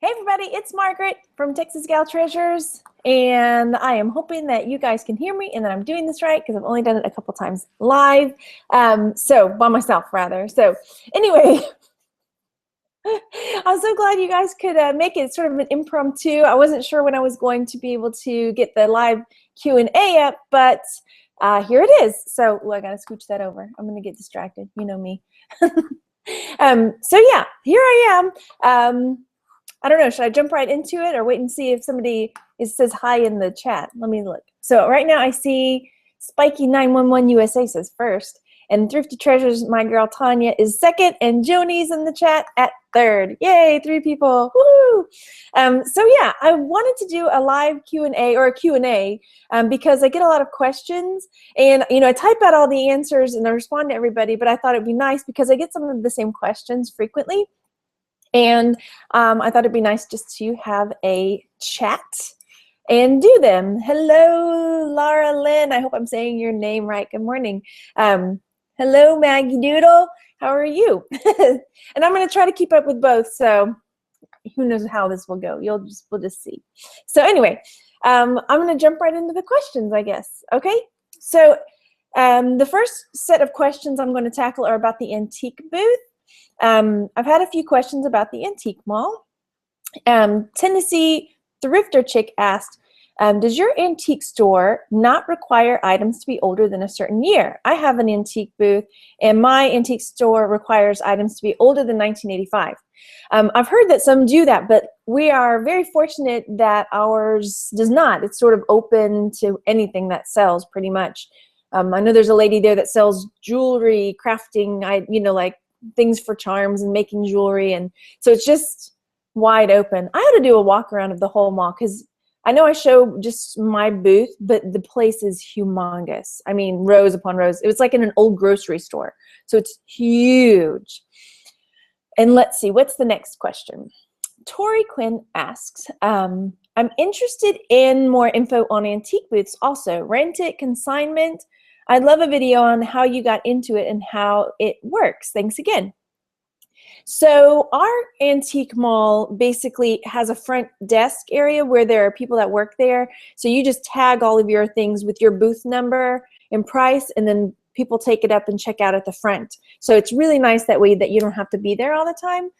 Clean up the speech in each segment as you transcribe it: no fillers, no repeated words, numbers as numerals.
Hey everybody, it's Margaret from Texas Gal Treasures, and I am hoping that you guys can hear me and that I'm doing this right because I've only done it a couple times live, so by myself rather. So anyway, I'm so glad you guys could make it sort of an impromptu. I wasn't sure when I was going to be able to get the live Q&A up, but here it is. So I gotta scooch that over. I'm gonna get distracted, you know me. So yeah, here I am. I don't know, should I jump right into it or wait and see if somebody says hi in the chat? Let me look. So right now I see Spiky911 USA says first, and Thrifty Treasures, my girl Tanya, is second, and Joni's in the chat at third. Yay, 3 people. Woo! So yeah, I wanted to do a live Q&A or a Q&A because I get a lot of questions, and I type out all the answers and I respond to everybody, but I thought it'd be nice because I get some of the same questions frequently. And I thought it'd be nice just to have a chat and do them. Hello, Laura Lynn. I hope I'm saying your name right. Good morning. Hello, Maggie Doodle. How are you? And I'm going to try to keep up with both. So who knows how this will go. We'll just see. So anyway, I'm going to jump right into the questions, I guess. Okay. So the first set of questions I'm going to tackle are about the antique booth. I've had a few questions about the antique mall. Tennessee Thrifter Chick asked, does your antique store not require items to be older than a certain year? I have an antique booth, and my antique store requires items to be older than 1985. I've heard that some do that, but we are very fortunate that ours does not. It's sort of open to anything that sells pretty much. I know there's a lady there that sells jewelry, crafting, like things for charms and making jewelry, and so it's just wide open. I had to do a walk around of the whole mall because I know I show just my booth, but the place is humongous. I mean, rows upon rows. It was like in an old grocery store, so it's huge. And let's see, what's the next question? Tori Quinn asks, I'm interested in more info on antique booths also. Rent it, consignment. I'd love a video on how you got into it and how it works. Thanks again. So our antique mall basically has a front desk area where there are people that work there. So you just tag all of your things with your booth number and price, and then people take it up and check out at the front. So it's really nice that way that you don't have to be there all the time.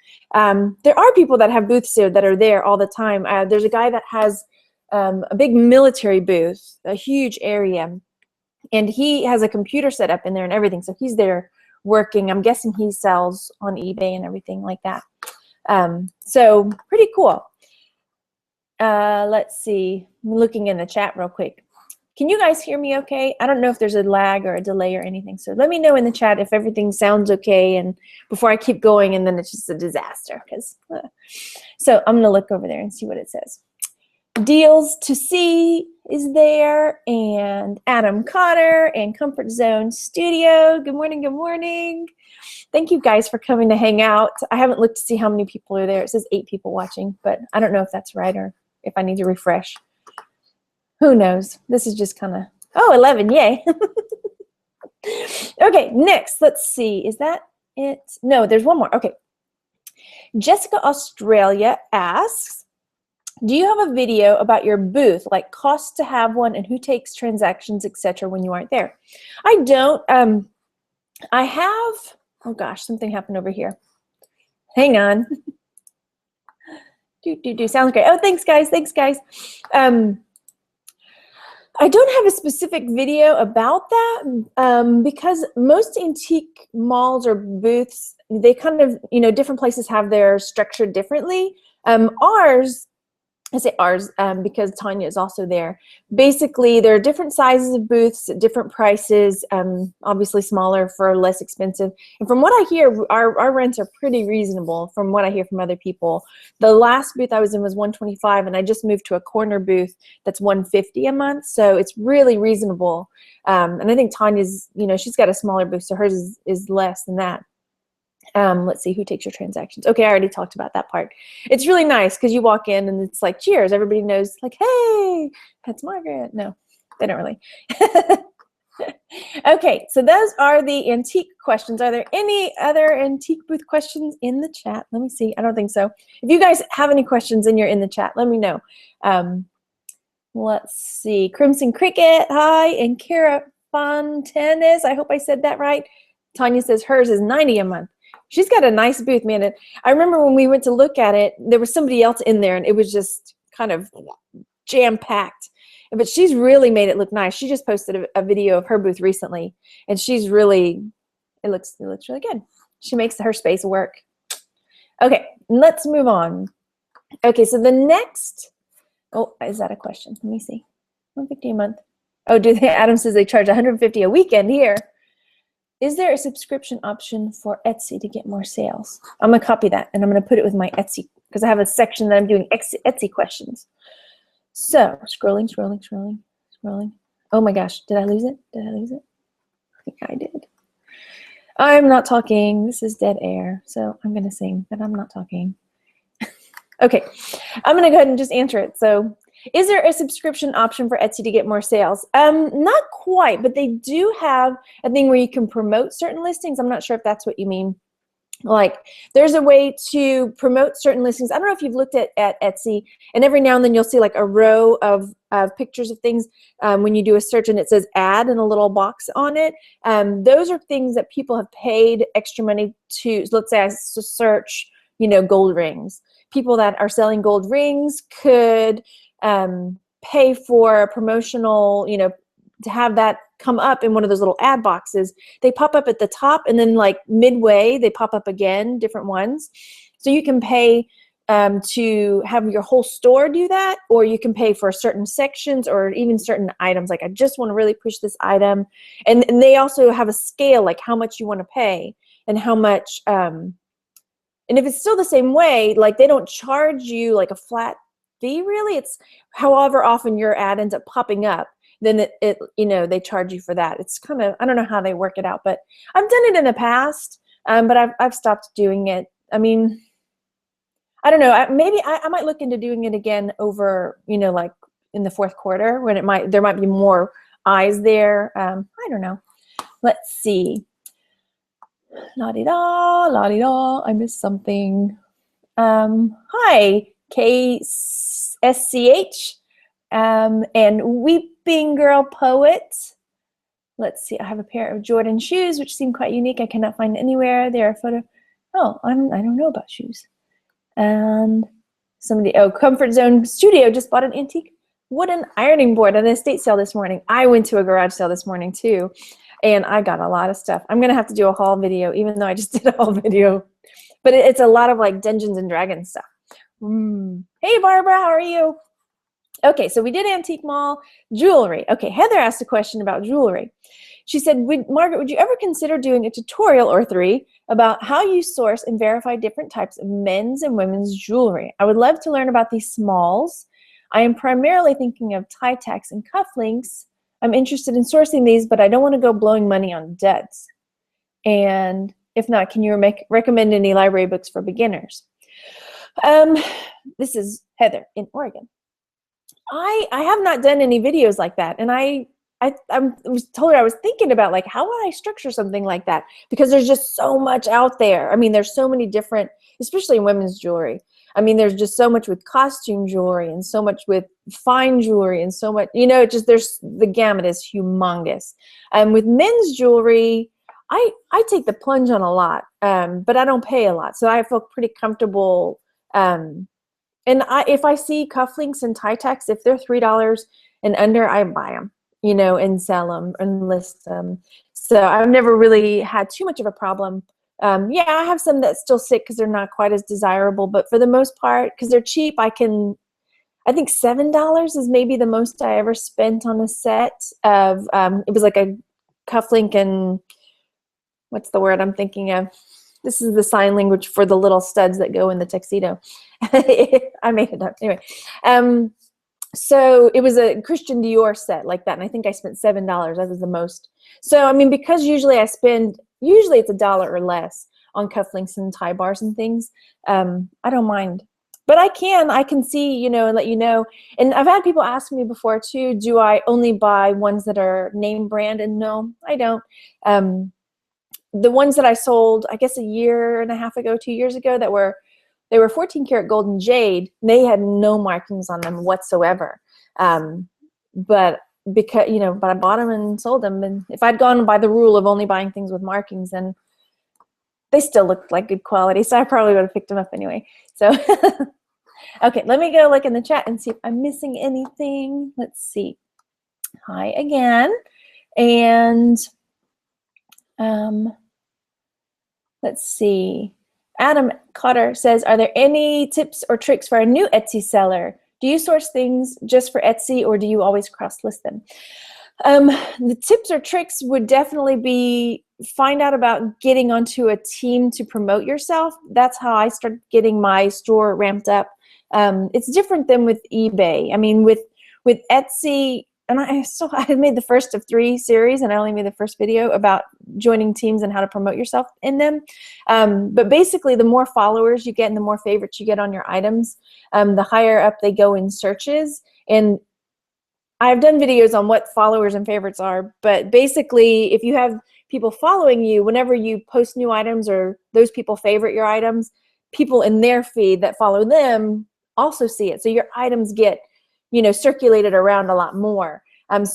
There are people that have booths there that are there all the time. There's a guy that has a big military booth, a huge area. And he has a computer set up in there and everything. So he's there working. I'm guessing he sells on eBay and everything like that. So pretty cool. Let's see. I'm looking in the chat real quick. Can you guys hear me okay? I don't know if there's a lag or a delay or anything. So let me know in the chat if everything sounds okay and before I keep going and then it's just a disaster. So I'm going to look over there and see what it says. Deals to See is there, and Adam Cotter and Comfort Zone Studio. Good morning, good morning. Thank you guys for coming to hang out. I haven't looked to see how many people are there. It says 8 people watching, but I don't know if that's right or if I need to refresh. Who knows? This is just kind of, 11, yay. Okay, next, let's see. Is that it? No, there's one more. Okay. Jessica Australia asks, do you have a video about your booth, like cost to have one and who takes transactions, etc. when you aren't there? I don't. I have, oh gosh, something happened over here. Hang on. Sounds great. Oh, thanks guys, thanks guys. I don't have a specific video about that because most antique malls or booths, they kind of, different places have their structure differently. Ours, I say ours because Tanya is also there. Basically, there are different sizes of booths at different prices, obviously smaller for less expensive. And from what I hear, our rents are pretty reasonable from what I hear from other people. The last booth I was in was $125, and I just moved to a corner booth that's $150 a month. So it's really reasonable. And I think Tanya's, she's got a smaller booth, so hers is less than that. Let's see, who takes your transactions? Okay, I already talked about that part. It's really nice because you walk in and it's like, cheers. Everybody knows, like, hey, that's Margaret. No, they don't really. Okay, so those are the antique questions. Are there any other antique booth questions in the chat? Let me see. I don't think so. If you guys have any questions and you're in the chat, let me know. Let's see. Crimson Cricket, hi, and Kara Fontanes. I hope I said that right. Tanya says hers is $90 a month. She's got a nice booth, man. And I remember when we went to look at it, there was somebody else in there, and it was just kind of jam-packed. But she's really made it look nice. She just posted a video of her booth recently, and she's really, it looks really good. She makes her space work. Okay, let's move on. Okay, so the next, oh, is that a question? Let me see. $150 a month. Oh, Adam says they charge $150 a weekend here. Is there a subscription option for Etsy to get more sales? I'm gonna copy that and I'm gonna put it with my Etsy because I have a section that I'm doing Etsy questions. So scrolling. Oh my gosh, did I lose it? I think I did. I'm not talking. This is dead air. So I'm gonna sing, but I'm not talking. Okay, I'm gonna go ahead and just answer it. So is there a subscription option for Etsy to get more sales? Not quite, but they do have a thing where you can promote certain listings. I'm not sure if that's what you mean. Like there's a way to promote certain listings. I don't know if you've looked at Etsy, and every now and then you'll see like a row of pictures of things when you do a search and it says add and a little box on it. Those are things that people have paid extra money to. Let's say I search, gold rings. People that are selling gold rings could pay for a promotional, to have that come up in one of those little ad boxes. They pop up at the top, and then like midway they pop up again, different ones. So you can pay to have your whole store do that, or you can pay for certain sections or even certain items. Like I just want to really push this item, and they also have a scale, like how much you want to pay and how much. And if it's still the same way, like they don't charge you like a flat fee really. It's however often your ad ends up popping up, then it they charge you for that. It's kind of, I don't know how they work it out, but I've done it in the past, but I've stopped doing it. I mean, I don't know. Maybe I might look into doing it again over, like in the fourth quarter when there might be more eyes there. I don't know. Let's see. La-di-da, la-di-da. I missed something. Hi, KSCH, and Weeping Girl Poet. Let's see. I have a pair of Jordan shoes, which seem quite unique. I cannot find anywhere. They're a photo. Oh, I don't know about shoes. And Comfort Zone Studio just bought an antique wooden ironing board at an estate sale this morning. I went to a garage sale this morning too, and I got a lot of stuff. I'm gonna have to do a haul video, even though I just did a haul video. But it's a lot of like Dungeons and Dragons stuff. Hey Barbara, how are you? Okay, so we did antique mall, jewelry. Okay, Heather asked a question about jewelry. She said, Margaret, would you ever consider doing a tutorial or 3 about how you source and verify different types of men's and women's jewelry? I would love to learn about these smalls. I am primarily thinking of tie tacks and cufflinks. I'm interested in sourcing these, but I don't want to go blowing money on duds. And if not, can you recommend any library books for beginners? This is Heather in Oregon. I have not done any videos like that, and I was told her I was thinking about like how would I structure something like that, because there's just so much out there. I mean, there's so many different, especially in women's jewelry. I mean, there's just so much with costume jewelry and so much with fine jewelry and so much, the gamut is humongous. With men's jewelry, I take the plunge on a lot, but I don't pay a lot, so I feel pretty comfortable. And if I see cufflinks and tie tacks, if they're $3 and under, I buy them, and sell them and list them. So I've never really had too much of a problem. Yeah, I have some that still sit because they're not quite as desirable, but for the most part, because they're cheap, I think $7 is maybe the most I ever spent on a set of, it was like a cufflink and, what's the word I'm thinking of? This is the sign language for the little studs that go in the tuxedo. I made it up. Anyway, so it was a Christian Dior set like that, and I think I spent $7. That was the most. So, I mean, because usually it's $1 or less on cufflinks and tie bars and things, I don't mind But I can see, you know, and let you know. And I've had people ask me before too, do I only buy ones that are name brand? And no, I don't. The ones that I sold, I guess a year and a half ago, 2 years ago, they were 14 karat gold and jade. They had no markings on them whatsoever. But because, you know, but I bought them and sold them. And if I'd gone by the rule of only buying things with markings, then they still looked like good quality. So I probably would have picked them up anyway. So, okay, let me go look in the chat and see if I'm missing anything. Let's see. Hi again. And let's see. Adam Cotter says, are there any tips or tricks for a new Etsy seller? Do you source things just for Etsy, or do you always cross-list them? The tips or tricks would definitely be find out about getting onto a team to promote yourself. That's how I started getting my store ramped up. It's different than with eBay. I mean, with Etsy, and I made the first of 3 series, and I only made the first video about joining teams and how to promote yourself in them. But basically, the more followers you get and the more favorites you get on your items, the higher up they go in searches. And I've done videos on what followers and favorites are, but basically, if you have people following you, whenever you post new items or those people favorite your items, people in their feed that follow them also see it. So your items get, you know, circulated around a lot more. And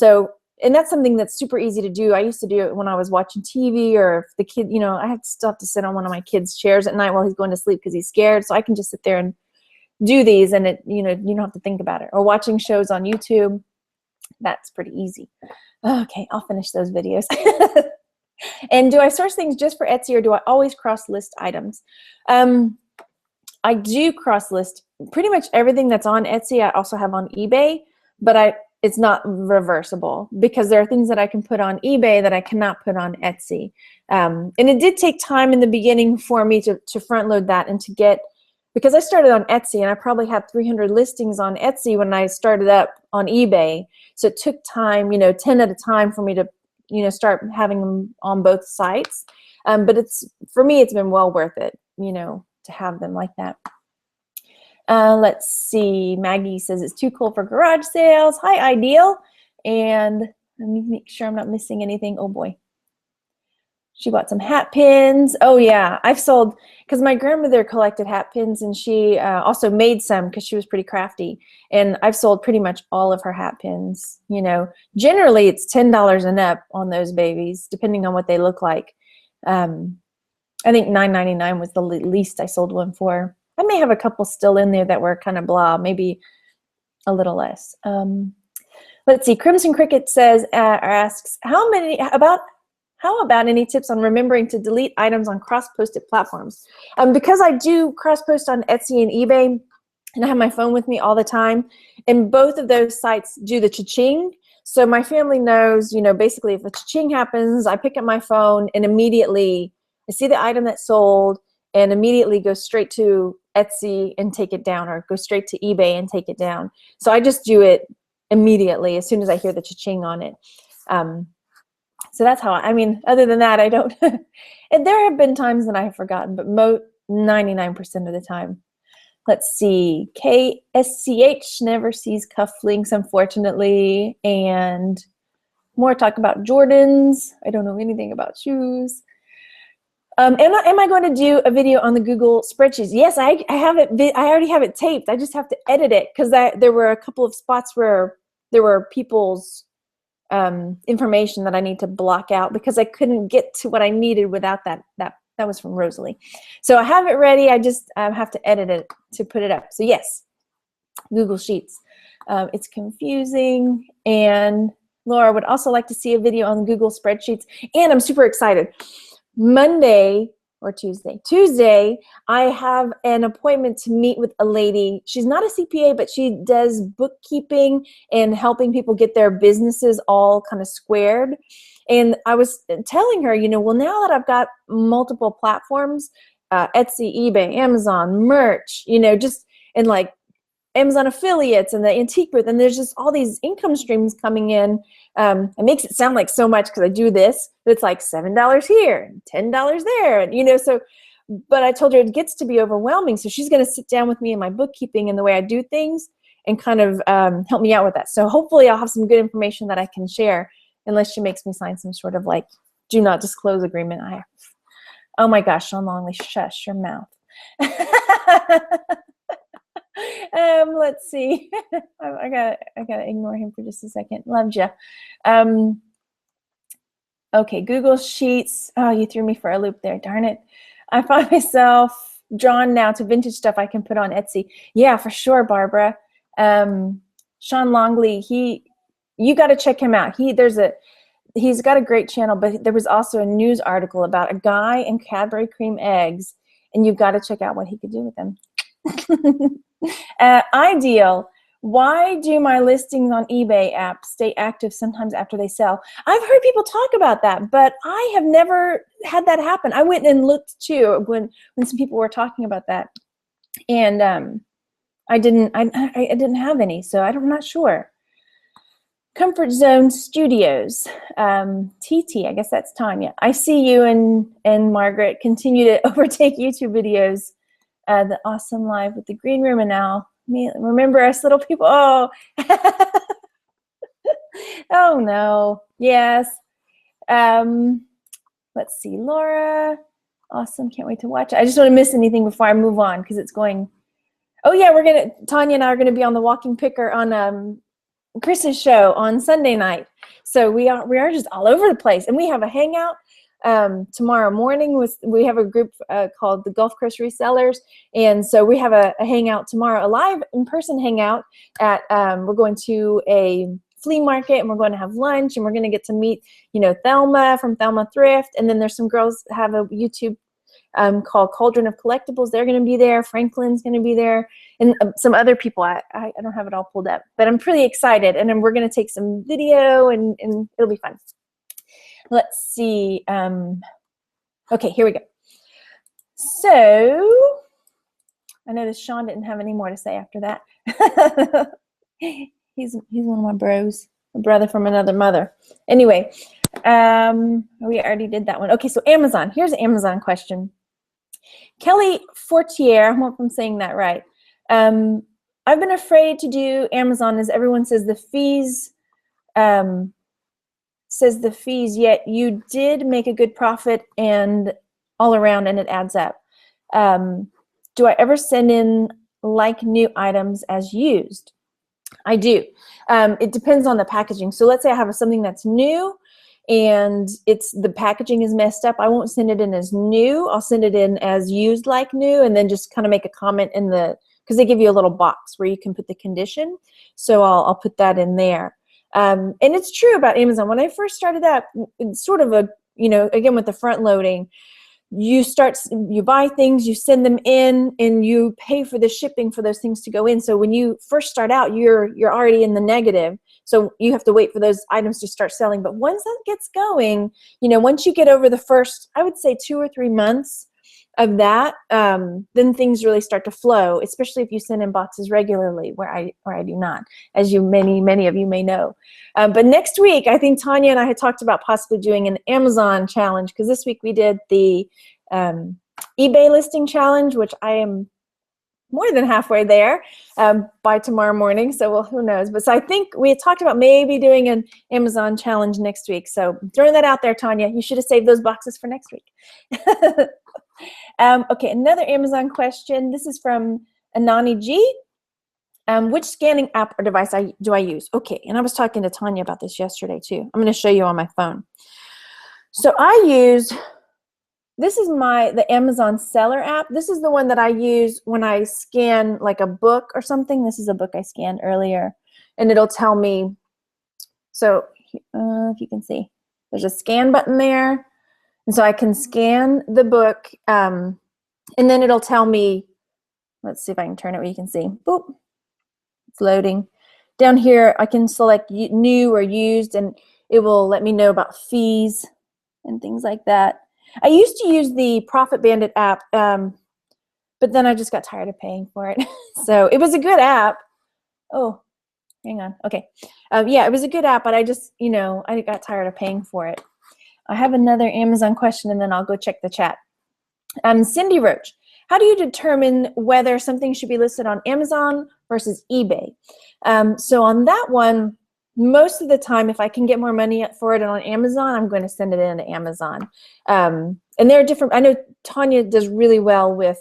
that's something that's super easy to do. I used to do it when I was watching TV, or if the kid, you know, I still have to sit on one of my kids' chairs at night while he's going to sleep because he's scared. So I can just sit there and do these, and it, you know, you don't have to think about it. Or watching shows on YouTube. That's pretty easy. Okay, I'll finish those videos. And do I source things just for Etsy, or do I always cross-list items? I do cross-list pretty much everything that's on Etsy. I also have on eBay, but it's not reversible because there are things that I can put on eBay that I cannot put on Etsy. And it did take time in the beginning for me to front load that and to get, because I started on Etsy and I probably had 300 listings on Etsy when I started up on eBay. So it took time, you know, 10 at a time for me to, you know, start having them on both sites. But for me, it's been well worth it, you know, to have them like that. Let's see. Maggie says it's too cold for garage sales. Hi, Ideal. And let me make sure I'm not missing anything. Oh boy. She bought some hat pins. Oh yeah, I've sold, because my grandmother collected hat pins, and she also made some because she was pretty crafty. And I've sold pretty much all of her hat pins. You know, generally it's $10 and up on those babies, depending on what they look like. I think $9.99 was the least I sold one for. I may have a couple still in there that were kind of blah, maybe a little less. Let's see. Crimson Cricket says, asks, how about any tips on remembering to delete items on cross-posted platforms? Because I do cross-post on Etsy and eBay, and I have my phone with me all the time, and both of those sites do the cha-ching. So my family knows, you know, basically if a cha-ching happens, I pick up my phone and immediately I see the item that's sold and immediately go straight to Etsy and take it down, or go straight to eBay and take it down. So I just do it immediately as soon as I hear the cha-ching on it. So that's how I mean, other than that, I don't. And there have been times that I have forgotten, but 99% of the time. Let's see. KSCH never sees cufflinks, unfortunately. And more talk about Jordans. I don't know anything about shoes. Am I going to do a video on the Google spreadsheets? Yes, I have it. I already have it taped. I just have to edit it because there were a couple of spots where there were people's information that I need to block out because I couldn't get to what I needed without that. That was from Rosalie. So I have it ready. I just have to edit it to put it up. So yes, Google Sheets. It's confusing. And Laura would also like to see a video on Google spreadsheets. And I'm super excited. Monday or Tuesday, I have an appointment to meet with a lady. She's not a CPA, but she does bookkeeping and helping people get their businesses all kind of squared. And I was telling her, you know, well, now that I've got multiple platforms, Etsy, eBay, Amazon, merch, you know, just, and like Amazon affiliates and the antique booth, and there's just all these income streams coming in. It makes it sound like so much because I do this, but it's like $7 here and $10 there, and you know. So but I told her it gets to be overwhelming. So she's going to sit down with me in my bookkeeping and the way I do things and kind of help me out with that. So hopefully I'll have some good information that I can share, unless she makes me sign some sort of like do not disclose agreement. Oh my gosh, Sean Longley, shush your mouth. Let's see. I gotta ignore him for just a second. Loved you. Okay, Google Sheets. Oh, you threw me for a loop there. Darn it. I find myself drawn now to vintage stuff I can put on Etsy. Yeah, for sure, Barbara. Sean Longley, you got to check him out. He's got a great channel, but there was also a news article about a guy and Cadbury cream eggs, and you've got to check out what he could do with them. Ideal. Why do my listings on eBay app stay active sometimes after they sell? I've heard people talk about that, but I have never had that happen. I went and looked too when some people were talking about that, and I didn't have any, so I'm not sure. Comfort Zone Studios, TT, I guess that's Tanya. I see you and Margaret continue to overtake YouTube videos. The awesome live with the green room, and now remember us little people. Oh, oh no, yes. Let's see, Laura, awesome, can't wait to watch it. I just don't want to miss anything before I move on because it's going. Oh yeah, Tanya and I are gonna be on the Walking Picker on Chris's show on Sunday night. So we are just all over the place, and we have a hangout tomorrow morning. We have a group called the Gulf Coast Resellers, and so we have a hangout tomorrow, a live in-person hangout at we're going to a flea market, and we're going to have lunch, and we're going to get to meet Thelma from Thelma Thrift, and then there's some girls that have a YouTube called Cauldron of Collectibles. They're going to be there. Franklin's going to be there, and some other people. I don't have it all pulled up, but I'm pretty excited, and then we're going to take some video, and it'll be fun. Let's see. Okay, here we go. So I noticed Sean didn't have any more to say after that. He's one of my bros, a brother from another mother. Anyway, we already did that one. Okay, so Amazon. Here's an Amazon question. Kelly Fortier, I hope I'm saying that right. I've been afraid to do Amazon, as everyone says the fees. Yet you did make a good profit and all around, and it adds up. Do I ever send in like new items as used? I do. It depends on the packaging. So let's say I have something that's new and the packaging is messed up. I won't send it in as new. I'll send it in as used like new, and then just kind of make a comment because they give you a little box where you can put the condition. So I'll put that in there. And it's true about Amazon. When I first started out, it's sort of again with the front loading, you buy things, you send them in, and you pay for the shipping for those things to go in. So when you first start out, you're already in the negative. So you have to wait for those items to start selling. But once that gets going, once you get over the first, I would say 2 or 3 months of that, then things really start to flow, especially if you send in boxes regularly, where I do not, as many of you may know. But next week, I think Tanya and I had talked about possibly doing an Amazon challenge, because this week we did the eBay listing challenge, which I am more than halfway there by tomorrow morning. So, well, who knows? But so I think we had talked about maybe doing an Amazon challenge next week. So throwing that out there, Tanya, you should have saved those boxes for next week. Okay, another Amazon question. This is from Anani G. Which scanning app or device do I use? Okay, and I was talking to Tanya about this yesterday too. I'm going to show you on my phone. So this is the Amazon Seller app. This is the one that I use when I scan like a book or something. This is a book I scanned earlier, and it'll tell me. So if you can see, there's a scan button there. And so I can scan the book, and then it'll tell me, let's see if I can turn it where you can see. Boop. It's loading. Down here, I can select new or used, and it will let me know about fees and things like that. I used to use the Profit Bandit app, but then I just got tired of paying for it. So it was a good app. Oh, hang on. Okay. Yeah, it was a good app, but I just, I got tired of paying for it. I have another Amazon question, and then I'll go check the chat. Cindy Roach, how do you determine whether something should be listed on Amazon versus eBay? So on that one, most of the time, if I can get more money for it on Amazon, I'm going to send it into Amazon. And there are different, I know Tanya does really well with,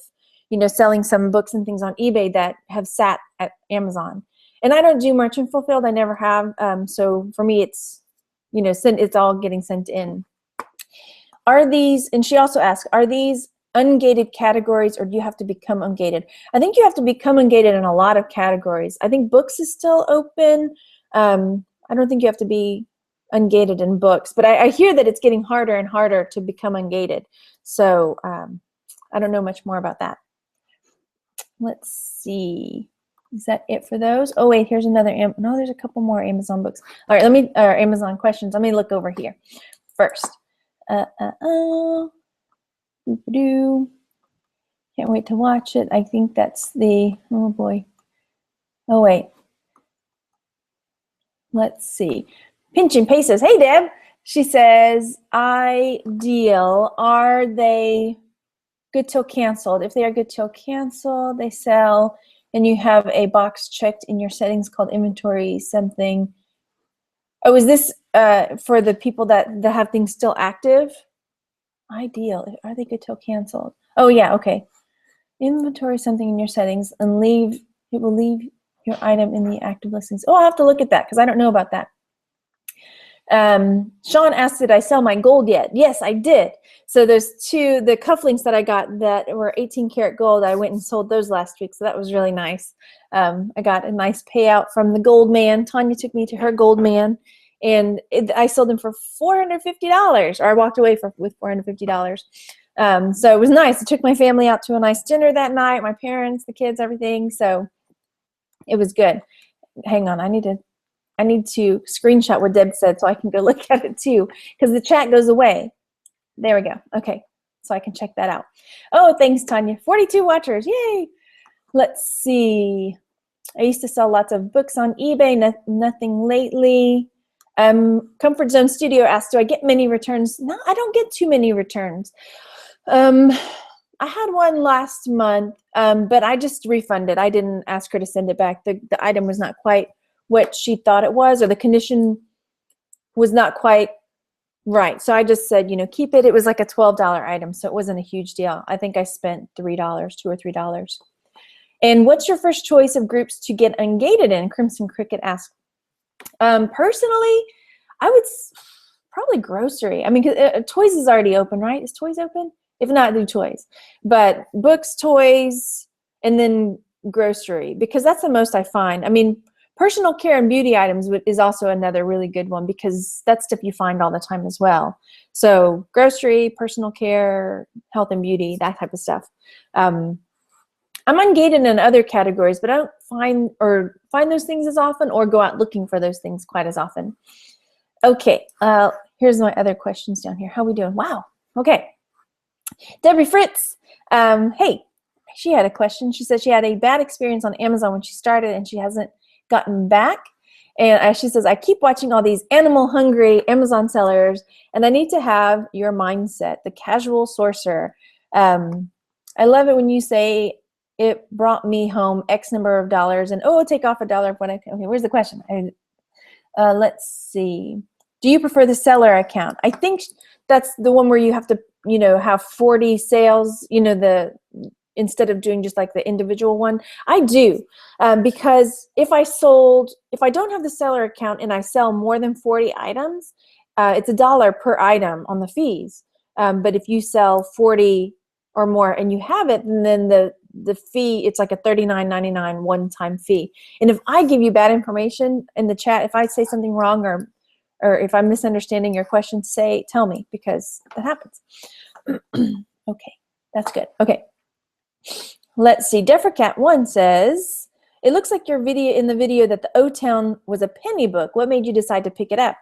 selling some books and things on eBay that have sat at Amazon. And I don't do merchant fulfilled, I never have. So for me, it's, it's all getting sent in. Are these, and she also asked, are these ungated categories, or do you have to become ungated? I think you have to become ungated in a lot of categories. I think books is still open. I don't think you have to be ungated in books, but I hear that it's getting harder and harder to become ungated. So I don't know much more about that. Let's see. Is that it for those? Oh wait, here's another. No, there's a couple more Amazon books. All right, Amazon questions. Let me look over here first. Can't wait to watch it. I think that's the, oh boy. Oh wait. Let's see. Pinch and Pay says, hey Deb. She says, ideal. Are they good till canceled? If they are good till canceled, they sell, and you have a box checked in your settings called inventory something. Oh, is this for the people that have things still active? Ideal. Are they good till canceled? Oh yeah, okay. Inventory something in your settings and it will leave your item in the active listings. Oh, I'll have to look at that because I don't know about that. Sean asked, did I sell my gold yet? Yes, I did. So those the cufflinks that I got that were 18 karat gold, I went and sold those last week. So that was really nice. I got a nice payout from the gold man. Tanya took me to her gold man, and I sold them for $450, or I walked away with $450. So it was nice. I took my family out to a nice dinner that night, my parents, the kids, everything. So it was good. Hang on, I need to screenshot what Deb said so I can go look at it too, because the chat goes away. There we go. Okay, so I can check that out. Oh, thanks, Tanya. 42 watchers. Yay. Let's see. I used to sell lots of books on eBay, nothing lately. Comfort Zone Studio asked, do I get many returns? No, I don't get too many returns. I had one last month, but I just refunded. I didn't ask her to send it back. The item was not quite what she thought it was, or the condition was not quite right. So I just said, keep it. It was like a $12 item, so it wasn't a huge deal. I think I spent $3, $2 or $3. And what's your first choice of groups to get ungated in? Crimson Cricket asked. Personally, I would probably grocery. I mean, Toys is already open, right? Is Toys open? If not, do Toys. But books, toys, and then grocery, because that's the most I find. I mean, personal care and beauty items is also another really good one, because that's stuff you find all the time as well. So grocery, personal care, health and beauty, that type of stuff. I'm ungated in other categories, but I don't find those things as often, or go out looking for those things quite as often. Okay, here's my other questions down here. How we doing? Wow. Okay. Debbie Fritz, hey, she had a question. She said she had a bad experience on Amazon when she started, and she hasn't gotten back. And she says, I keep watching all these animal hungry Amazon sellers, and I need to have your mindset, the casual sourcer. I love it when you say it brought me home X number of dollars, and take off $1 when okay, where's the question? Let's see. Do you prefer the seller account? I think that's the one where you have to, have 40 sales, instead of doing just like the individual one. I do, because if I don't have the seller account and I sell more than 40 items, it's $1 per item on the fees. But if you sell 40 or more and you have it, and then the fee, it's like a $39.99 one-time fee. And if I give you bad information in the chat, if I say something wrong, or if I'm misunderstanding your question, tell me, because that happens. Okay, that's good. Okay. Let's see. Defracat1 says, it looks like in the video that the O-Town was a penny book. What made you decide to pick it up?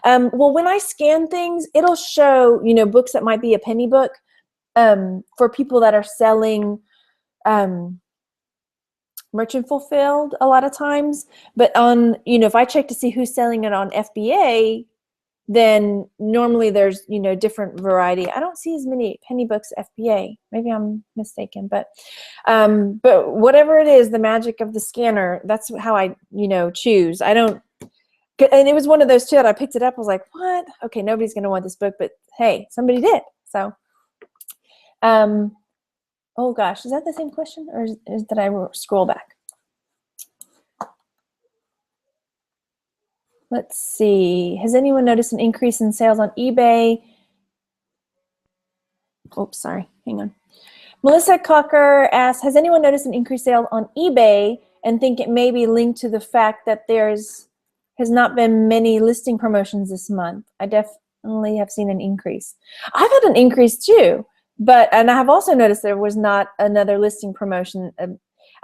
Well, when I scan things, it'll show, books that might be a penny book, for people that are selling merchant fulfilled a lot of times. But on, if I check to see who's selling it on FBA, then normally there's, you know, different variety. I don't see as many penny books FBA. Maybe I'm mistaken, but whatever it is, the magic of the scanner, that's how I, you know, choose. I don't, and it was one of those too that I picked it up. I was like, what? Okay, nobody's going to want this book, but hey, somebody did. So, oh gosh, is that the same question, or did I scroll back? Let's see. Has anyone noticed an increase in sales on eBay? Oops, sorry. Hang on. Melissa Cocker asks, has anyone noticed an increased sale on eBay and think it may be linked to the fact that has not been many listing promotions this month? I definitely have seen an increase. I've had an increase too, and I have also noticed there was not another listing promotion.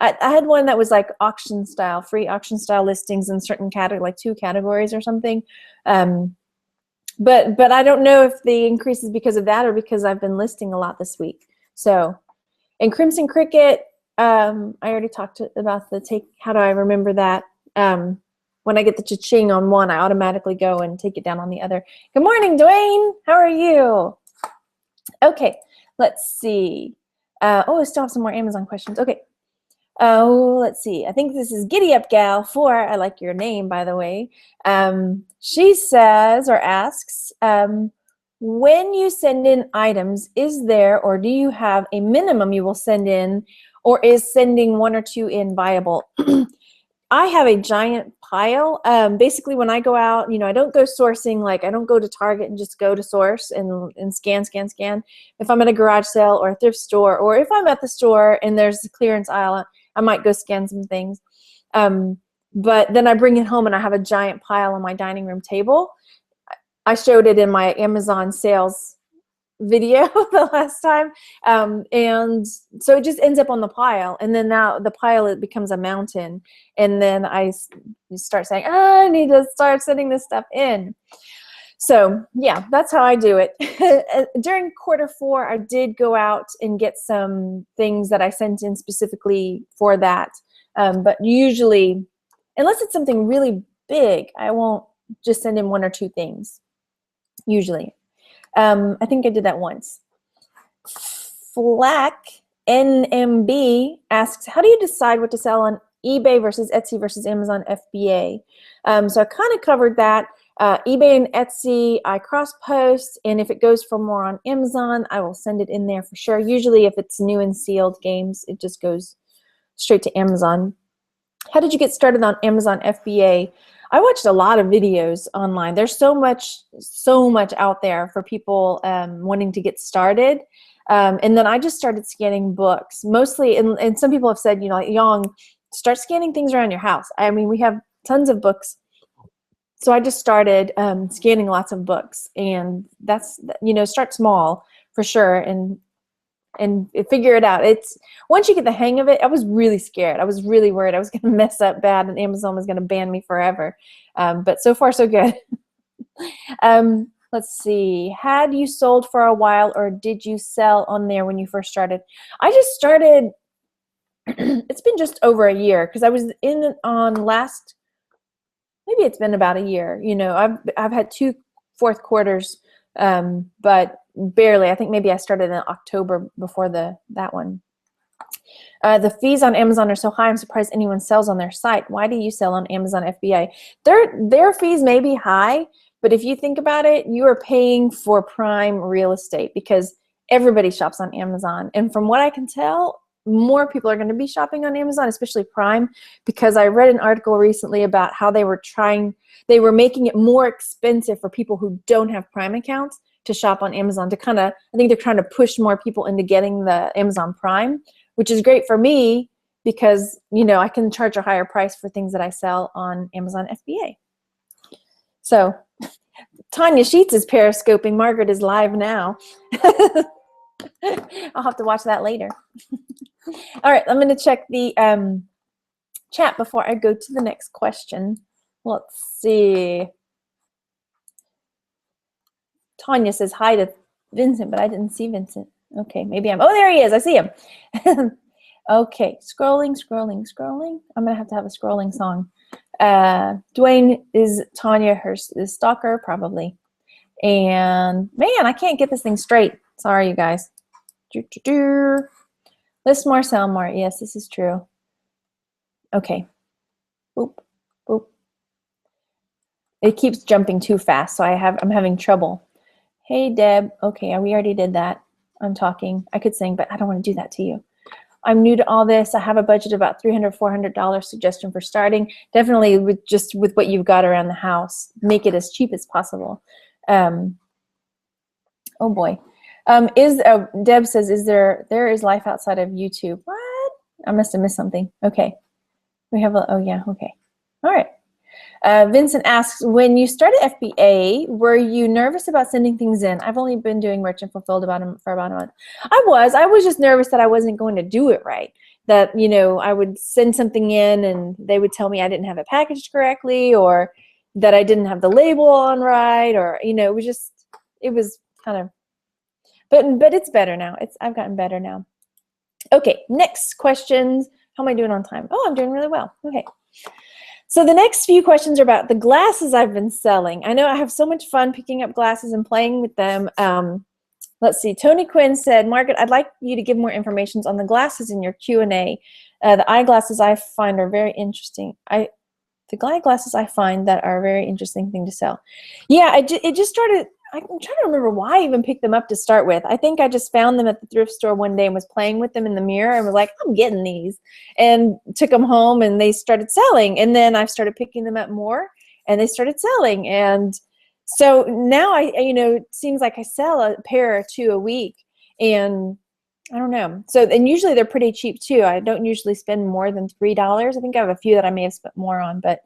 I had one that was like auction style, free auction style listings in certain categories, like 2 categories or something. But I don't know if the increase is because of that or because I've been listing a lot this week. So, and Crimson Cricket, I already talked about how do I remember that? When I get the cha-ching on one, I automatically go and take it down on the other. Good morning, Dwayne. How are you? Okay, let's see. I still have some more Amazon questions. Okay. Oh, let's see. I think this is Giddy Up Gal 4. I like your name, by the way. She says or asks, when you send in items, is there or do you have a minimum you will send in, or is sending 1 or 2 in viable? I have a giant pile. Basically, when I go out, you know, I don't go sourcing. Like, I don't go to Target and just go to source and scan. If I'm at a garage sale or a thrift store, or if I'm at the store and there's a clearance aisle, I might go scan some things. But then I bring it home and I have a giant pile on my dining room table. I showed it in my Amazon sales video the last time, and so it just ends up on the pile, and then now the pile, it becomes a mountain, and then I start saying, I need to start sending this stuff in. So yeah, that's how I do it. During Q4, I did go out and get some things that I sent in specifically for that, but usually, unless it's something really big, I won't just send in 1 or 2 things usually. I think I did that once. Flack NMB asks, how do you decide what to sell on eBay versus Etsy versus Amazon FBA? So I kind of covered that. eBay and Etsy, I cross-post, and if it goes for more on Amazon, I will send it in there for sure. Usually if it's new and sealed games, it just goes straight to Amazon. How did you get started on Amazon FBA? I watched a lot of videos online. There's so much out there for people wanting to get started. And then I just started scanning books, mostly, and some people have said, you know, like, Yang, start scanning things around your house. I mean, we have tons of books. So I just started scanning lots of books, and that's, you know, start small for sure, and figure it out. It's once you get the hang of it. I was really scared. I was really worried I was going to mess up bad and Amazon was going to ban me forever. But so far so good. Let's see. Had you sold for a while, or did you sell on there when you first started? I just started. It's been just over a year, because I was in on last. Maybe it's been about a year. You know, I've had 2 fourth quarters, but barely. I think maybe I started in October before that one. The fees on Amazon are so high, I'm surprised anyone sells on their site. Why do you sell on Amazon FBA? Their fees may be high, but if you think about it, you are paying for prime real estate, because everybody shops on Amazon. And from what I can tell, more people are going to be shopping on Amazon, especially Prime, because I read an article recently about how they were making it more expensive for people who don't have Prime accounts to shop on Amazon, to kind of, I think they're trying to push more people into getting the Amazon Prime, which is great for me, because, you know, I can charge a higher price for things that I sell on Amazon FBA. So Tanya Sheets is periscoping. Margaret is live now. I'll have to watch that later. All right, I'm going to check the chat before I go to the next question. Let's see. Tanya says hi to Vincent, but I didn't see Vincent. Okay, maybe oh, there he is. I see him. Okay, scrolling. I'm going to have a scrolling song. Dwayne, is Tanya her stalker? Probably. And man, I can't get this thing straight. Sorry, you guys. List more, sell more. Yes, this is true. Okay. Boop, boop. It keeps jumping too fast, so I'm having trouble. Hey, Deb. Okay, we already did that. I'm talking. I could sing, but I don't want to do that to you. I'm new to all this. I have a budget of about $300, $400 suggestion for starting. Definitely with what you've got around the house, make it as cheap as possible. Oh boy. Deb says, there is life outside of YouTube? What? I must have missed something. Okay. We have oh yeah, okay. All right. Vincent asks, when you started FBA, were you nervous about sending things in? I've only been doing merchant fulfilled for about a month. I was just nervous that I wasn't going to do it right. That, I would send something in and they would tell me I didn't have it packaged correctly, or that I didn't have the label on right, or, it was kind of, but it's better now. I've gotten better now. Okay, next questions. How am I doing on time? Oh, I'm doing really well. Okay. So the next few questions are about the glasses I've been selling. I know I have so much fun picking up glasses and playing with them. Let's see. Tony Quinn said, Margaret, I'd like you to give more information on the glasses in your Q&A. The eyeglasses I find are very interesting. The eyeglasses I find that are a very interesting thing to sell. Yeah, it just started. I'm trying to remember why I even picked them up to start with. I think I just found them at the thrift store one day and was playing with them in the mirror and was like, I'm getting these, and took them home and they started selling. And then I started picking them up more and they started selling. And so now it seems like I sell a pair or two a week, and I don't know. So, and usually they're pretty cheap too. I don't usually spend more than $3. I think I have a few that I may have spent more on, but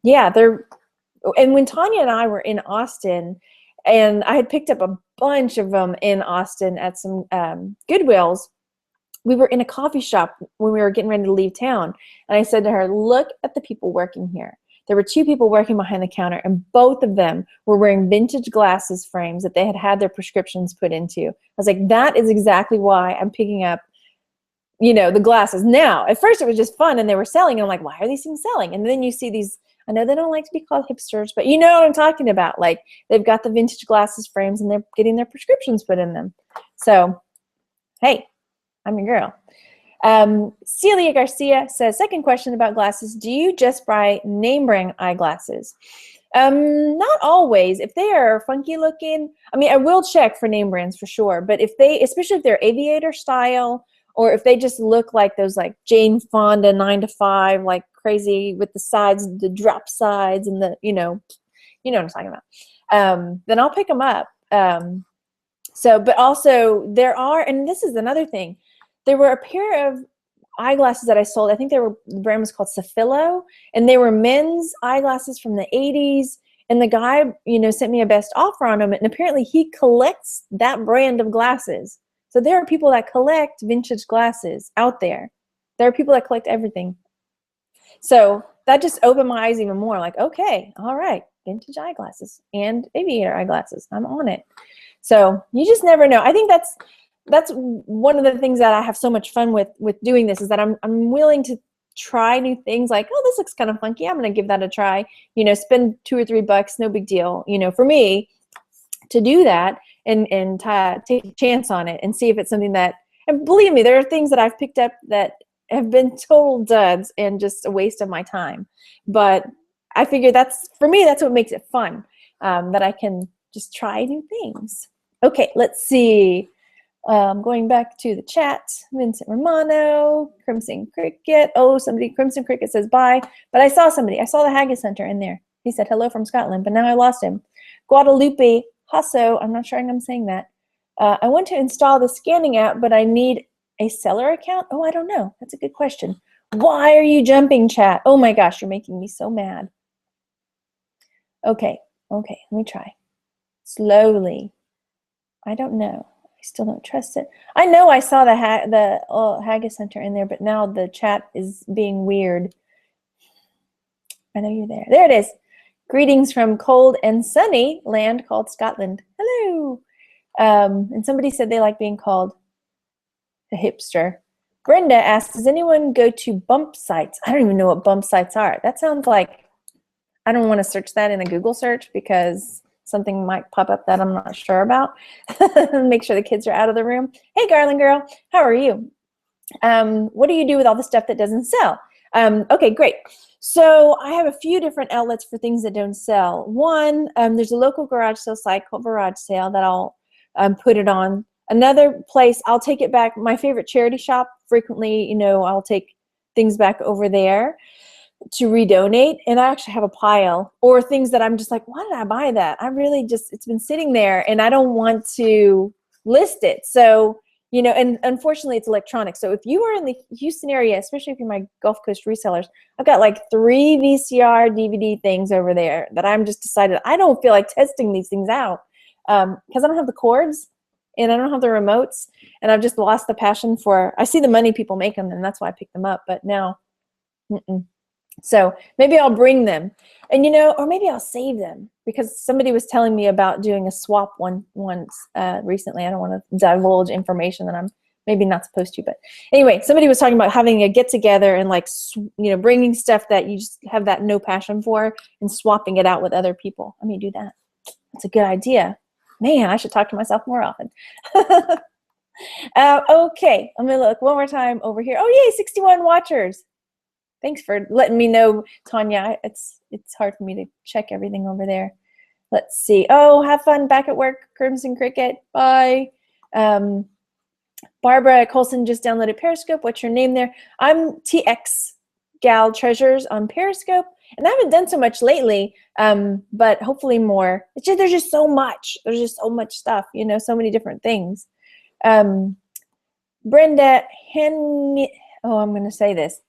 yeah, and when Tanya and I were in Austin, and I had picked up a bunch of them in Austin at some Goodwills, we were in a coffee shop when we were getting ready to leave town. And I said to her, look at the people working here. There were two people working behind the counter, and both of them were wearing vintage glasses frames that they had their prescriptions put into. I was like, that is exactly why I'm picking up the glasses. Now, at first it was just fun and they were selling. And I'm like, why are these things selling? And then you see these, I know they don't like to be called hipsters, but you know what I'm talking about. Like, they've got the vintage glasses frames and they're getting their prescriptions put in them. So, hey, I'm your girl. Celia Garcia says, second question about glasses. Do you just buy name brand eyeglasses? Not always. If they are funky looking, I will check for name brands for sure. But especially if they're aviator style, or if they just look like those like Jane Fonda 9 to 5, like crazy with the sides, the drop sides, and the you know what I'm talking about. Then I'll pick them up. But also there are, and this is another thing, there were a pair of eyeglasses that I sold. I think the brand was called Safilo, and they were men's eyeglasses from the 80s. And the guy, sent me a best offer on them, and apparently he collects that brand of glasses. So there are people that collect vintage glasses out there. There are people that collect everything. So that just opened my eyes even more. Like, okay, all right, vintage eyeglasses and aviator eyeglasses. I'm on it. So you just never know. I think that's one of the things that I have so much fun with doing this, is that I'm willing to try new things. Like, oh, this looks kind of funky, I'm going to give that a try. Spend $2 or $3, no big deal. For me to do that and take a chance on it and see if it's something that, and believe me, there are things that I've picked up that have been total duds and just a waste of my time. But I figure for me, that's what makes it fun, that I can just try new things. Okay, let's see. Going back to the chat, Vincent Romano, Crimson Cricket. Oh, Crimson Cricket says bye. But I saw somebody. I saw the Haggis Hunter in there. He said hello from Scotland, but now I lost him. Guadalupe Hasso, I'm not sure I'm saying that. I want to install the scanning app, but I need a seller account. Oh, I don't know. That's a good question. Why are you jumping, chat? Oh my gosh, you're making me so mad. Okay, let me try. Slowly. I don't know. I still don't trust it. I know I saw the Haggis Center in there, but now the chat is being weird. I know you're there. There it is. Greetings from cold and sunny land called Scotland. Hello. And somebody said they like being called a hipster. Brenda asked, does anyone go to bump sites? I don't even know what bump sites are. That sounds like, I don't want to search that in a Google search because something might pop up that I'm not sure about. Make sure the kids are out of the room. Hey, Garland girl, how are you? What do you do with all the stuff that doesn't sell? Okay, great. So I have a few different outlets for things that don't sell. One, there's a local garage sale site called Garage Sale that I'll put it on. Another place, I'll take it back. My favorite charity shop, frequently, you know, I'll take things back over there to redonate, and I actually have a pile, or things that I'm just like, why did I buy that? I really just, it's been sitting there and I don't want to list it. So, you know, and unfortunately it's electronic. So if you are in the Houston area, especially if you're my Gulf Coast resellers, I've got like 3 VCR DVD things over there that I'm just decided I don't feel like testing these things out because I don't have the cords and I don't have the remotes, and I've just lost the passion for, I see the money people make them and that's why I pick them up, but now, So maybe I'll bring them, and you know, or maybe I'll save them, because somebody was telling me about doing a swap once recently. I don't want to divulge information that I'm maybe not supposed to, but anyway, somebody was talking about having a get together and like, you know, bringing stuff that you just have that no passion for and swapping it out with other people. I may do that. That's a good idea. Man, I should talk to myself more often. Okay, I'm gonna look one more time over here. Oh yay, 61 watchers. Thanks for letting me know, Tanya. It's hard for me to check everything over there. Let's see. Oh, have fun back at work, Crimson Cricket. Bye. Barbara Colson just downloaded Periscope. What's your name there? I'm TX Gal Treasures on Periscope, and I haven't done so much lately, but hopefully more. It's just, there's just so much. There's just so much stuff, you know, so many different things. Brenda oh, I'm going to say this.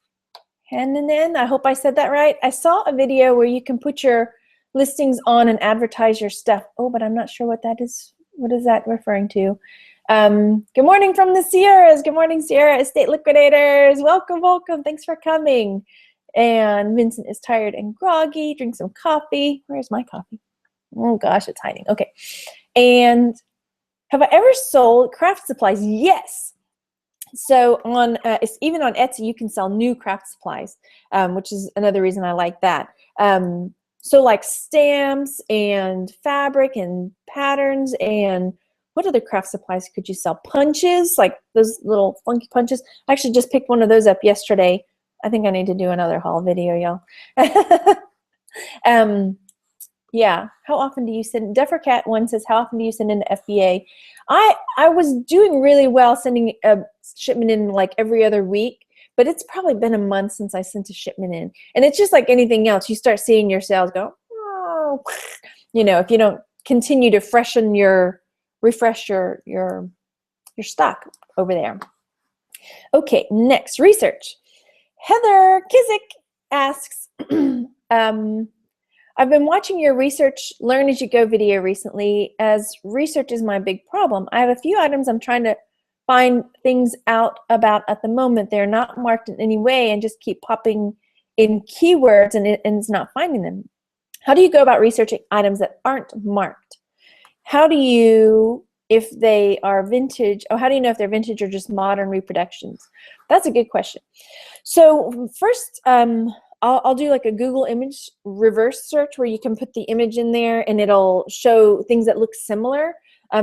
Hannanen, I hope I said that right. I saw a video where you can put your listings on and advertise your stuff. Oh, but I'm not sure what that is. What is that referring to? Good morning from the Sierras. Good morning, Sierra Estate Liquidators. Welcome, welcome. Thanks for coming. And Vincent is tired and groggy. Drink some coffee. Where's my coffee? Oh gosh, it's hiding. Okay. And have I ever sold craft supplies? Yes. So on even on Etsy, you can sell new craft supplies, which is another reason I like that. So like stamps and fabric and patterns, and what other craft supplies could you sell? Punches, like those little funky punches. I actually just picked one of those up yesterday. I think I need to do another haul video, y'all. Yeah, how often do you send? Deffercat one says, how often do you send in the FBA? I was doing really well sending a shipment in like every other week, but it's probably been a month since I sent a shipment in. And it's just like anything else. You start seeing your sales go, oh, you know, if you don't continue to refresh your stock over there. Okay, next, research. Heather Kizik asks, I've been watching your research learn as you go video recently, as research is my big problem. I have a few items I'm trying to find things out about at the moment. They're not marked in any way and just keep popping in keywords and it's not finding them. How do you go about researching items that aren't marked? How do you, if they are vintage, or how do you know if they're vintage or just modern reproductions? That's a good question. So first, I'll do like a Google image reverse search where you can put the image in there and it'll show things that look similar.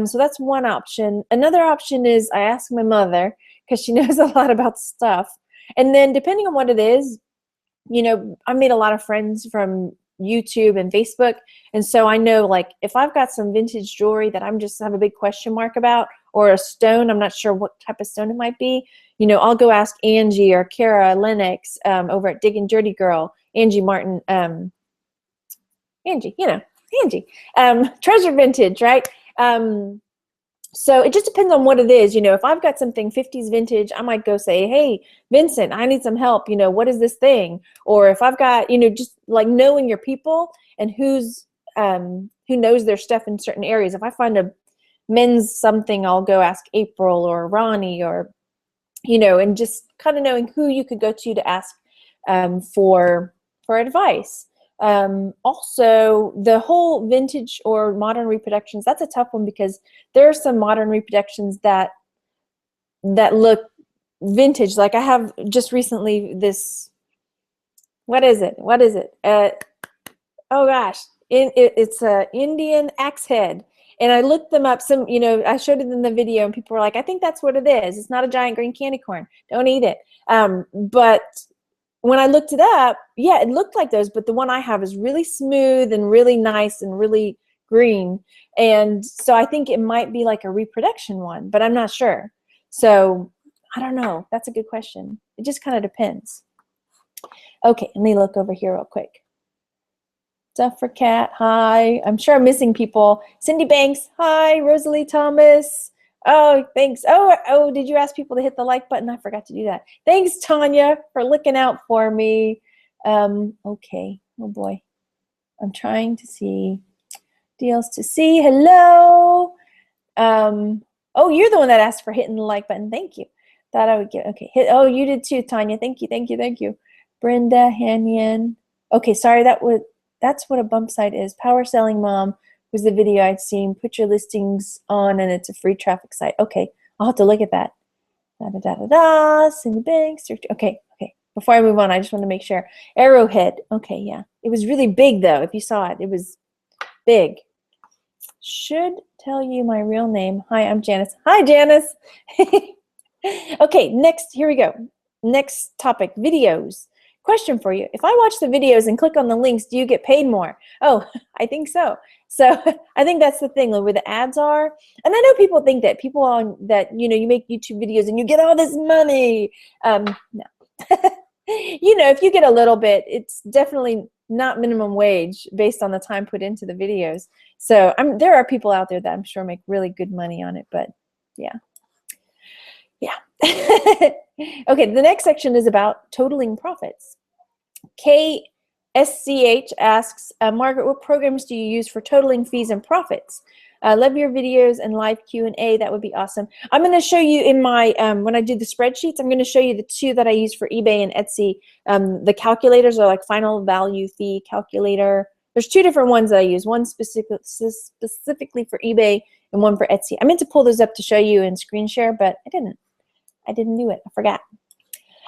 So that's one option. Another option is I ask my mother, because she knows a lot about stuff. And then depending on what it is, you know, I made a lot of friends from YouTube and Facebook. And so I know, like, if I've got some vintage jewelry that I'm just have a big question mark about, or a stone, I'm not sure what type of stone it might be, you know, I'll go ask Angie or Kara Lennox over at Dig and Dirty Girl, Angie Martin, Angie, you know, Angie, Treasure Vintage, right? So it just depends on what it is. You know, if I've got something 50s vintage, I might go say, hey, Vincent, I need some help. You know, what is this thing? Or if I've got, you know, just like knowing your people and who knows their stuff in certain areas. If I find a men's something, I'll go ask April or Ronnie, or, you know, and just kind of knowing who you could go to ask for advice. Also, the whole vintage or modern reproductions, that's a tough one, because there are some modern reproductions that look vintage. Like I have just recently this, what is it? Oh gosh, It's a Indian axe head. And I looked them up. I showed it in the video, and people were like, I think that's what it is. It's not a giant green candy corn. Don't eat it. But when I looked it up, yeah, it looked like those. But the one I have is really smooth and really nice and really green. And so I think it might be like a reproduction one, but I'm not sure. So I don't know. That's a good question. It just kind of depends. Okay, let me look over here real quick. Duffer Cat, hi. I'm sure I'm missing people. Cindy Banks, hi. Rosalie Thomas. Oh, thanks. Oh, did you ask people to hit the like button? I forgot to do that. Thanks, Tanya, for looking out for me. Okay. Oh boy. I'm trying to see. Deals to see. Hello. Oh, you're the one that asked for hitting the like button. Thank you. Thought I would get, okay. Oh, you did too, Tanya. Thank you, thank you, thank you. Brenda Hanyan. Okay, sorry, that's what a bump site is. Power Selling Mom was the video I'd seen. Put your listings on and it's a free traffic site. Okay, I'll have to look at that. Cindy Banks. Okay. Before I move on, I just want to make sure. Arrowhead. Okay, yeah. It was really big though. If you saw it, it was big. Should tell you my real name. Hi, I'm Janice. Hi, Janice. Okay, next, here we go. Next topic, videos. Question for you. If I watch the videos and click on the links, do you get paid more? Oh, I think so. So I think that's the thing where the ads are. And I know people think that you make YouTube videos and you get all this money. No. If you get a little bit, it's definitely not minimum wage based on the time put into the videos. So there are people out there that I'm sure make really good money on it, but yeah. Okay, the next section is about totaling profits. KSCH asks, Margaret, what programs do you use for totaling fees and profits? Love your videos and live Q&A. That would be awesome. I'm going to show you in my, when I do the spreadsheets, I'm going to show you the two that I use for eBay and Etsy. The calculators are like final value fee calculator. There's two different ones that I use, one specifically for eBay and one for Etsy. I meant to pull those up to show you in screen share, but I didn't do it. I forgot.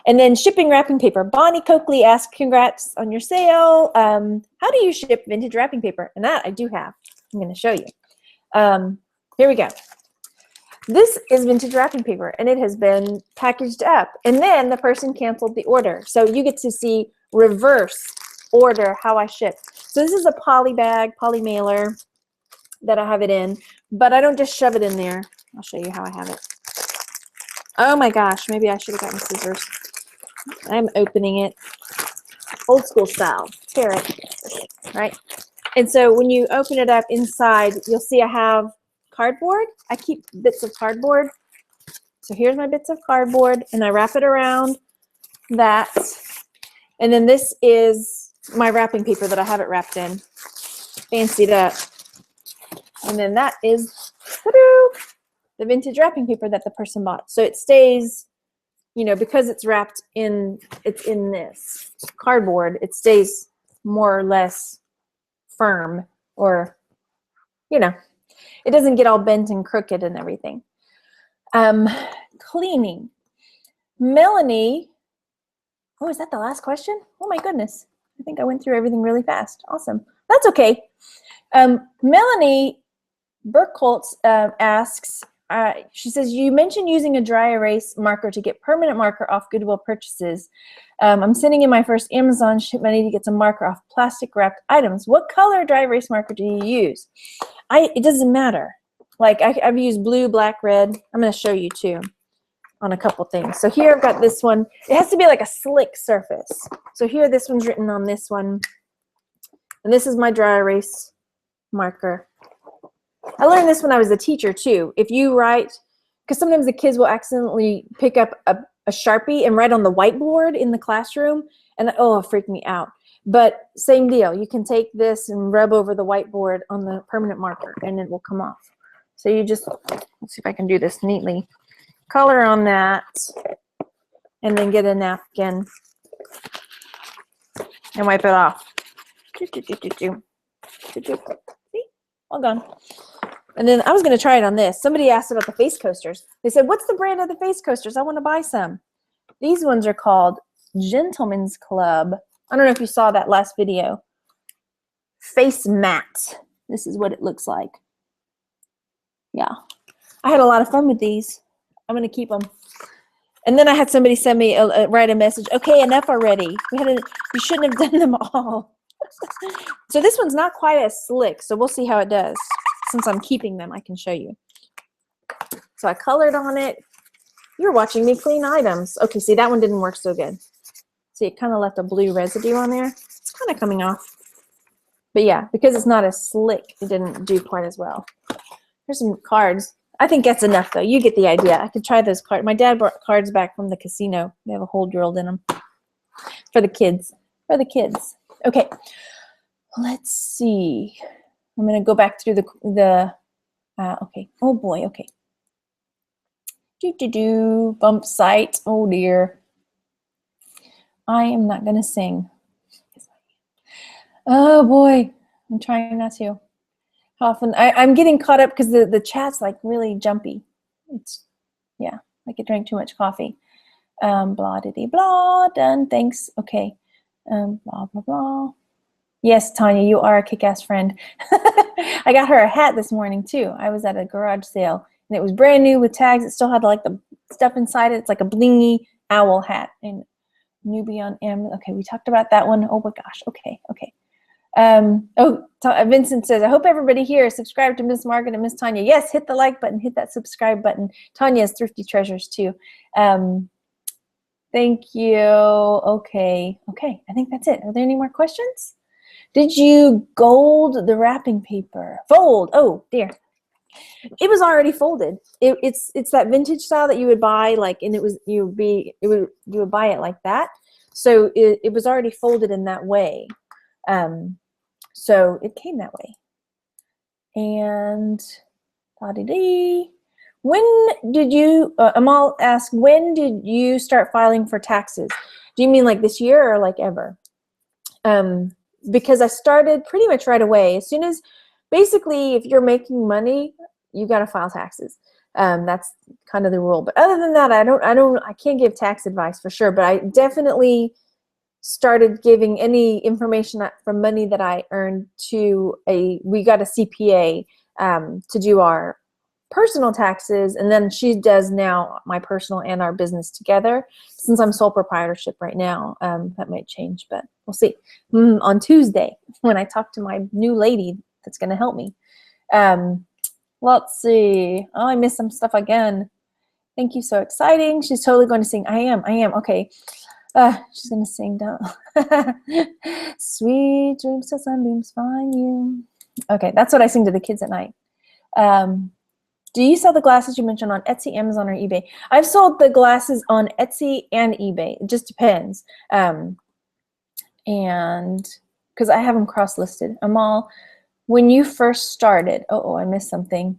And then shipping wrapping paper. Bonnie Coakley asks, congrats on your sale. How do you ship vintage wrapping paper? And that I do have. I'm going to show you. Here we go. This is vintage wrapping paper, and it has been packaged up. And then the person canceled the order. So you get to see reverse order how I ship. So this is a poly bag, poly mailer that I have it in, but I don't just shove it in there. I'll show you how I have it. Oh my gosh, maybe I should have gotten scissors. I'm opening it old school style. Tear it, right? And so when you open it up inside, you'll see I have cardboard. I keep bits of cardboard. So here's my bits of cardboard, and I wrap it around that. And then this is my wrapping paper that I have it wrapped in, fancied up. And then that is the vintage wrapping paper that the person bought. So it stays, because it's wrapped in, it's in this cardboard, it stays more or less firm, or, it doesn't get all bent and crooked and everything. Cleaning. Melanie, oh, is that the last question? Oh my goodness. I think I went through everything really fast. Awesome. That's okay. Melanie Burkholtz asks, she says, you mentioned using a dry erase marker to get permanent marker off Goodwill purchases. I'm sending in my first Amazon shipment. I need to get some marker off plastic wrapped items. What color dry erase marker do you use? It doesn't matter. Like I've used blue, black, red. I'm going to show you too on a couple things. So here I've got this one. It has to be like a slick surface. So here this one's written on this one. And this is my dry erase marker. I learned this when I was a teacher too. If you write, because sometimes the kids will accidentally pick up a Sharpie and write on the whiteboard in the classroom, and oh, it freaked me out. But same deal. You can take this and rub over the whiteboard on the permanent marker and it will come off. So you just, let's see if I can do this neatly. Color on that and then get a napkin and wipe it off. See? All gone. And then I was going to try it on this. Somebody asked about the face coasters. They said, what's the brand of the face coasters? I want to buy some. These ones are called Gentleman's Club. I don't know if you saw that last video. face mat. This is what it looks like. Yeah, I had a lot of fun with these. I'm gonna keep them. And then I had somebody send me write a message. Okay, enough already. You shouldn't have done them all. So this one's not quite as slick. So we'll see how it does. Since I'm keeping them, I can show you. So I colored on it. You're watching me clean items. Okay, see, that one didn't work so good. See, it kind of left a blue residue on there. It's kind of coming off. But yeah, because it's not as slick, it didn't do quite as well. Here's some cards. I think that's enough, though. You get the idea. I could try those cards. My dad brought cards back from the casino. They have a hole drilled in them. For the kids. For the kids. Okay. Let's see. I'm going to go back through okay. Oh, boy. Okay. Bump site. Oh, dear. I am not going to sing. Oh, boy. I'm trying not to. Often I'm getting caught up because the chat's like really jumpy. It's, yeah, like I drank too much coffee. Blah diddy blah, done, thanks. Okay. Blah blah blah. Yes, Tanya, you are a kick-ass friend. I got her a hat this morning too. I was at a garage sale and it was brand new with tags. It still had like the stuff inside it. It's like a blingy owl hat. And newbie on M. Okay, we talked about that one. Oh my gosh. Okay. Vincent says, I hope everybody here is subscribed to Miss Margaret and Miss Tanya. Yes, hit the like button, hit that subscribe button. Tanya has Thrifty Treasures too. Thank you. Okay, I think that's it. Are there any more questions? Did you gold the wrapping paper? Fold. Oh dear. It was already folded. It's that vintage style that you would buy, like, and you would buy it like that. So it was already folded in that way. So it came that way. And when did you, Amal asked, when did you start filing for taxes? Do you mean like this year or like ever? Because I started pretty much right away. As soon as, basically, if you're making money, you got to file taxes. That's kind of the rule. But other than that, I can't give tax advice for sure, but I definitely started giving any information from money that I earned to we got a CPA to do our personal taxes, and then she does now my personal and our business together. Since I'm sole proprietorship right now, that might change, but we'll see. On Tuesday, when I talk to my new lady that's going to help me. Let's see. Oh, I missed some stuff again. Thank you, so exciting. She's totally going to sing. I am. Okay. She's going to sing down. Sweet dreams till sunbeams find you. Okay, that's what I sing to the kids at night. Do you sell the glasses you mentioned on Etsy, Amazon, or eBay? I've sold the glasses on Etsy and eBay. It just depends. And because I have them cross-listed. Amal, when you first started, I missed something.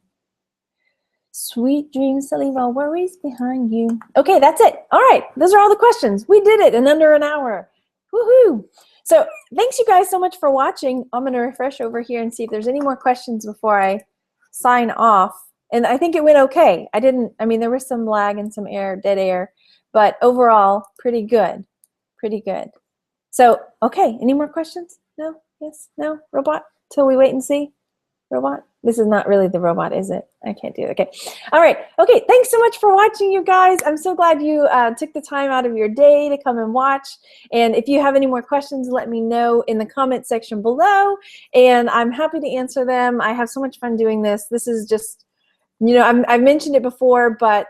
Sweet dreams to leave all worries behind you. Okay, that's it. All right, those are all the questions. We did it in under an hour. Woohoo! So thanks you guys so much for watching. I'm going to refresh over here and see if there's any more questions before I sign off. And I think it went okay. There was some lag and some dead air, but overall, pretty good. Pretty good. So, okay, any more questions? No? Yes? No? Robot? Till we wait and see? Robot? This is not really the robot, is it? I can't do it. Okay. All right. Okay. Thanks so much for watching, you guys. I'm so glad you took the time out of your day to come and watch. And if you have any more questions, let me know in the comment section below. And I'm happy to answer them. I have so much fun doing this. This is just, I've mentioned it before, but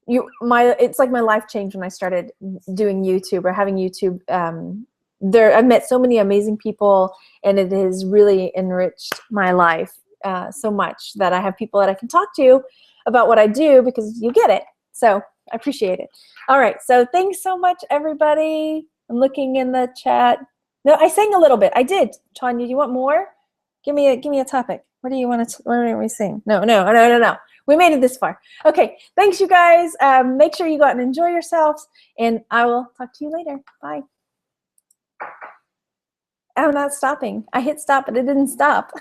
it's like my life changed when I started doing YouTube or having YouTube. I've met so many amazing people, and it has really enriched my life so much that I have people that I can talk to about what I do, because you get it. So I appreciate it. All right. So thanks so much, everybody. I'm looking in the chat. No, I sang a little bit. I did. Tanya, do you want more? Give me a topic. What do you want to? What do we sing? No. We made it this far. Okay. Thanks, you guys. Make sure you go out and enjoy yourselves, and I will talk to you later. Bye. I'm not stopping. I hit stop, but it didn't stop.